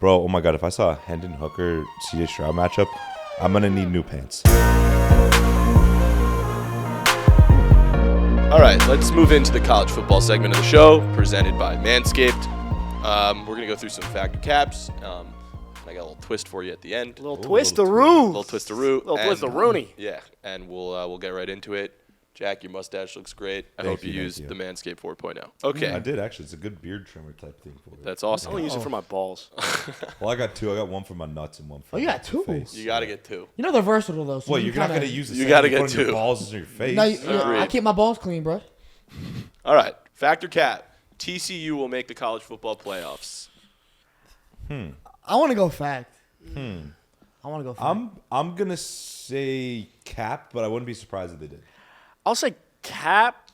Bro, oh my God, if I saw a Hendon Hooker C.J. Stroud matchup, I'm going to need new pants. All right, let's move into the college football segment of the show, presented by Manscaped. We're going to go through some factor caps. I got a little twist for you at the end. A little twist-a-roo. Little twist-a-roo. Little twist-a-rooney. Yeah, and we'll get right into it. Jack, your mustache looks great. I hope you used the Manscaped 4.0. Okay. I did, actually. It's a good beard trimmer type thing for it. That's awesome. I only use it for my balls. Well, I got two. I got one for my nuts and one for you got two? my face. You got to get two. You know they're versatile though. So Well, you you're not kinda- going to use the You same gotta you put get on your two. balls in your face. No, Agreed. I keep my balls clean, bro. All right, factor cap. TCU will make the college football playoffs. I want to go fact. I want to go fact. I'm going to say cap, but I wouldn't be surprised if they did. I'll say cap,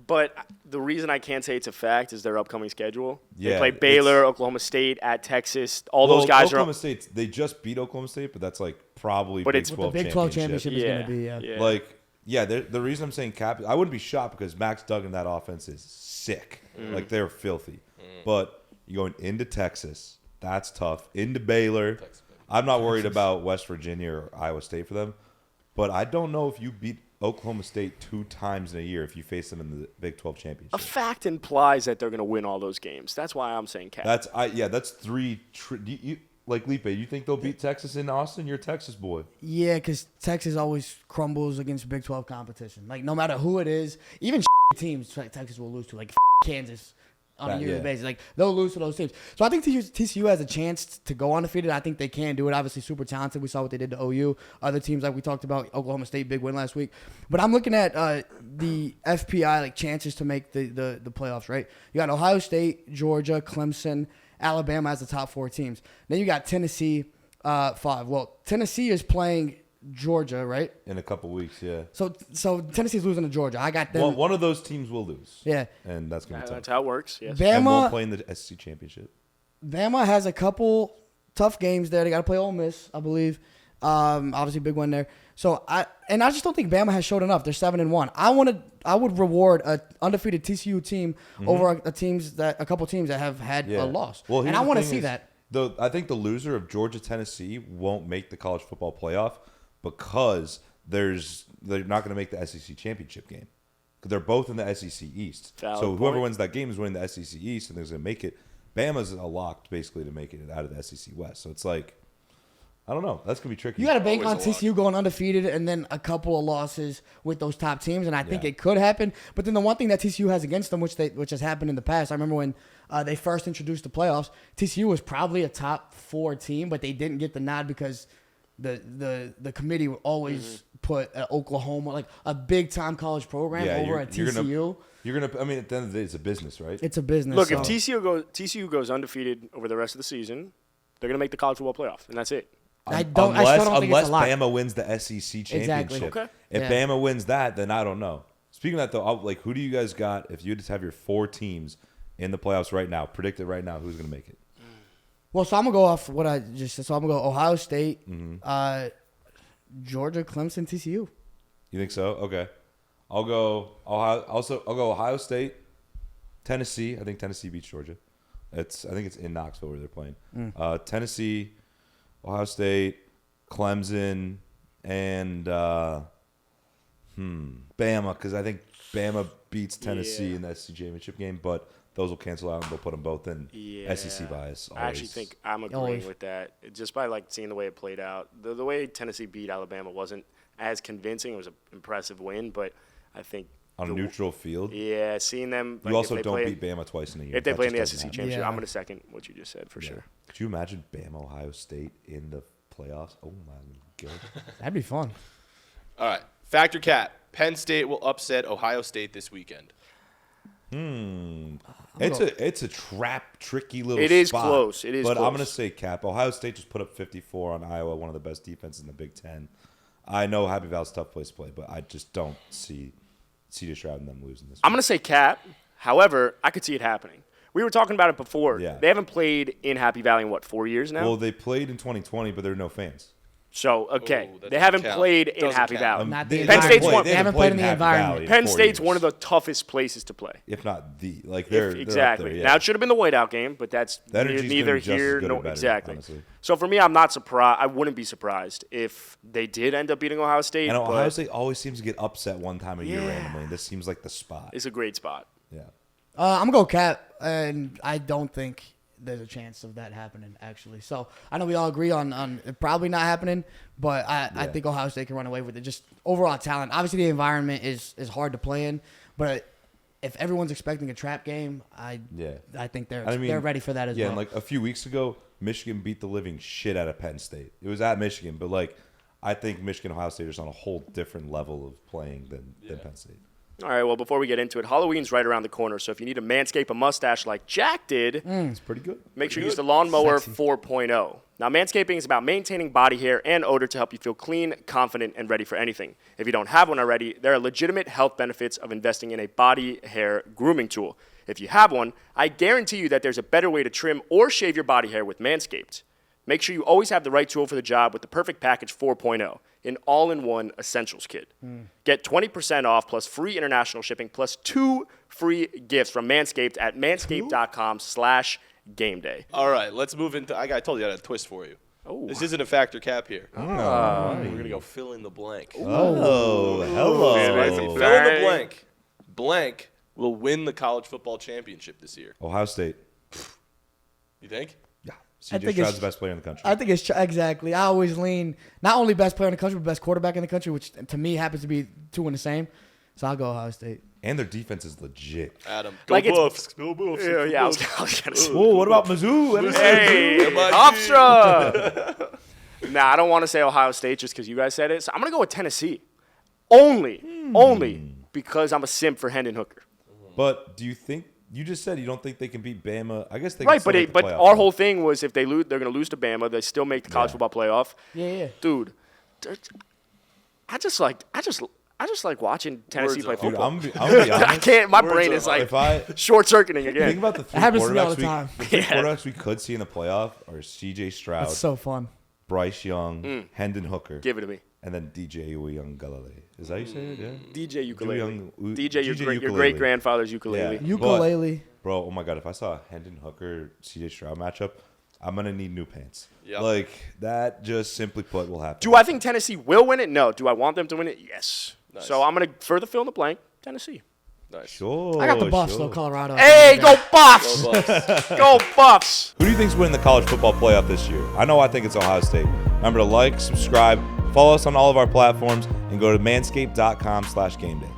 but the reason I can't say it's a fact is their upcoming schedule. Yeah, they play Baylor, Oklahoma State, at Texas. All those guys Oklahoma are. State, they just beat Oklahoma State, but that's like probably But Big it's- 12 the Big 12 championship is going to be. Yeah. Like, yeah, the reason I'm saying cap, I wouldn't be shocked because Max Duggan, that offense is sick. Like, they're filthy. But you're going into Texas. That's tough. Into Baylor. I'm not worried about West Virginia or Iowa State for them. But I don't know if you beat Oklahoma State 2 times in a year if you face them in the Big 12 championship. A fact implies that they're going to win all those games. That's why I'm saying cap. That's 3. Like, Lipe, you think they'll beat Texas in Austin? You're a Texas boy. Yeah, because Texas always crumbles against Big 12 competition. Like, no matter who it is, even teams Texas will lose to, like Kansas on a yearly basis. Like, they'll lose to those teams. So I think TCU has a chance to go undefeated. I think they can do it. Obviously, super talented. We saw what they did to OU. Other teams, like we talked about, Oklahoma State, big win last week. But I'm looking at the FPI, like, chances to make the playoffs, right? You got Ohio State, Georgia, Clemson, Alabama as the top 4 teams. Then you got Tennessee, 5. Well, Tennessee is playing Georgia, right? In a couple weeks, yeah. So Tennessee's losing to Georgia. I got them. Well, one of those teams will lose. Yeah. And that's going to be tough. That's how it works. Yes. And won't Bama, play in the SEC championship. Bama has a couple tough games there. They got to play Ole Miss, I believe. Obviously, big one there. So I just don't think Bama has showed enough. They're 7-1. I would reward a undefeated TCU team over a couple teams that have had a loss. Well, and I want to see that. I think the loser of Georgia Tennessee won't make the college football playoff because they're not going to make the SEC championship game because they're both in the SEC East. So whoever wins that game is winning the SEC East and they're going to make it. Bama's a lock basically to make it out of the SEC West. So it's like, I don't know. That's going to be tricky. You got to bank on Always a lot. TCU going undefeated and then a couple of losses with those top teams, and I think it could happen. But then the one thing that TCU has against them, which has happened in the past, I remember when they first introduced the playoffs, TCU was probably a top 4 team, but they didn't get the nod because the committee would always put Oklahoma, like a big time college program, over at TCU. You're gonna. I mean, at the end of the day, it's a business, right? It's a business. Look, so. if TCU goes undefeated over the rest of the season, they're going to make the college football playoff, and that's it. I still don't think it's a lot. Bama wins the SEC championship. Exactly. Okay. If Bama wins that, then I don't know. Speaking of that, though, who do you guys got? If you just have your 4 teams in the playoffs right now, predict it right now, who's going to make it? Well, so I'm gonna go off what I just said. So I'm gonna go Ohio State, Georgia, Clemson, TCU. You think so? Okay. I'll go Ohio State, Tennessee. I think Tennessee beats Georgia. I think it's in Knoxville where they're playing. Tennessee, Ohio State, Clemson, and Bama, because I think Bama beats Tennessee in the SEC championship game, but those will cancel out and they'll put them both in SEC bias. I actually think I'm agreeing with that. Just by seeing the way it played out. The way Tennessee beat Alabama wasn't as convincing. It was an impressive win, but I think on a neutral field. Yeah, seeing them. You also don't beat Bama twice in a year. If they play in the SEC championship, I'm going to second what you just said for sure. Could you imagine Bama Ohio State in the playoffs? Oh my god, That'd be fun. All right, factor cap. Penn State will upset Ohio State this weekend. It's a tricky little. It is spot, close. It is but close. I'm going to say cap. Ohio State just put up 54 on Iowa, one of the best defenses in the Big Ten. I know Happy Valley's a tough place to play, but I just don't see C.J. Stroud and them losing this. I'm going to say cap. However, I could see it happening. We were talking about it before. Yeah. They haven't played in Happy Valley in, 4 years now? Well, they played in 2020, but there were no fans. So, okay, Ooh, that they haven't doesn't count. played in Doesn't Happy count. Valley. Not They the Penn State's environment. one- They haven't played in the Happy Valley environment. in Penn 4 State's years. one of the toughest places to play. if not the, like they're Exactly. They're up there, yeah. Now, it should have been the whiteout game, but that's The energy's gonna neither be just as here good or nor better, exactly. honestly. So for me, I'm not surprised. I wouldn't be surprised if they did end up beating Ohio State. And Ohio but State always seems to get upset one time a year Yeah. randomly. This seems like the spot. it's a great spot. Yeah. I'm going to go Cap, and I don't think there's a chance of that happening, actually. So I know we all agree on it probably not happening, but I think Ohio State can run away with it. Just overall talent. Obviously, the environment is hard to play in, but if everyone's expecting a trap game, I think they're ready for that as well. Yeah, and like a few weeks ago, Michigan beat the living shit out of Penn State. It was at Michigan, but like I think Michigan and Ohio State are just on a whole different level of playing than Penn State. All right, well, before we get into it, Halloween's right around the corner, so if you need to manscape a mustache like Jack did, It's pretty good. make sure you use the Lawnmower Sexy. 4.0. Now, manscaping is about maintaining body hair and odor to help you feel clean, confident, and ready for anything. If you don't have one already, there are legitimate health benefits of investing in a body hair grooming tool. If you have one, I guarantee you that there's a better way to trim or shave your body hair with Manscaped. Make sure you always have the right tool for the job with the Perfect Package 4.0, an all-in-one essentials kit. Get 20% off plus free international shipping plus 2 free gifts from Manscaped at manscaped.com/gameday. All right, let's move into. I told you I had a twist for you. Oh. This isn't a factor cap here. We're gonna go fill in the blank. Oh, hello. Fancy. Fill in the blank. Blank will win the college football championship this year. Ohio State. You think? Yeah. I CJ think Stroud's it's- the best player in the country. I think it's exactly. I always lean not only best player in the country, but best quarterback in the country, which to me happens to be two in the same. So I'll go Ohio State. And their defense is legit. Adam, Like go it's- Buffs. Go Buffs. Yeah, I was gonna say. Whoa, what about Mizzou? Hey, Hofstra! Nah, I don't want to say Ohio State just because you guys said it. So I'm going to go with Tennessee. Only because I'm a simp for Hendon Hooker. But do you think you just said you don't think they can beat Bama? I guess they Right, can still make the but playoffs, our though. whole thing was if they lose, they're going to lose to Bama. They still make the college football playoff. Yeah. Dude, I just like watching Tennessee play Words are- Dude, football. I'm gonna be honest. I can't. My Words brain are is hard. like If I short circuiting think again. about the three happens to me all quarterbacks the time. the three quarterbacks we could see in the playoff are C.J. Stroud, That's so fun. Bryce Young, Hendon Hooker, Give it to me. and then DJ Uiagalelei. Is that how you say it? Yeah. DJ ukulele. Young- DJ, your ukulele. great grandfather's ukulele. Yeah. Ukulele. Bro, oh my God, if I saw a Hendon Hooker C.J. Stroud matchup, I'm gonna need new pants. Yep. Like that, just simply put, will happen. Do I think Tennessee will win it? No. Do I want them to win it? Yes. Nice. So I'm going to further fill in the blank. Tennessee. Nice. Sure. I got the Buffs, sure. though, Colorado. Hey, go Buffs! Go Buffs. Go Buffs! Who do you think's winning the college football playoff this year? I know I think it's Ohio State. Remember to like, subscribe, follow us on all of our platforms, and go to manscaped.com/gameday.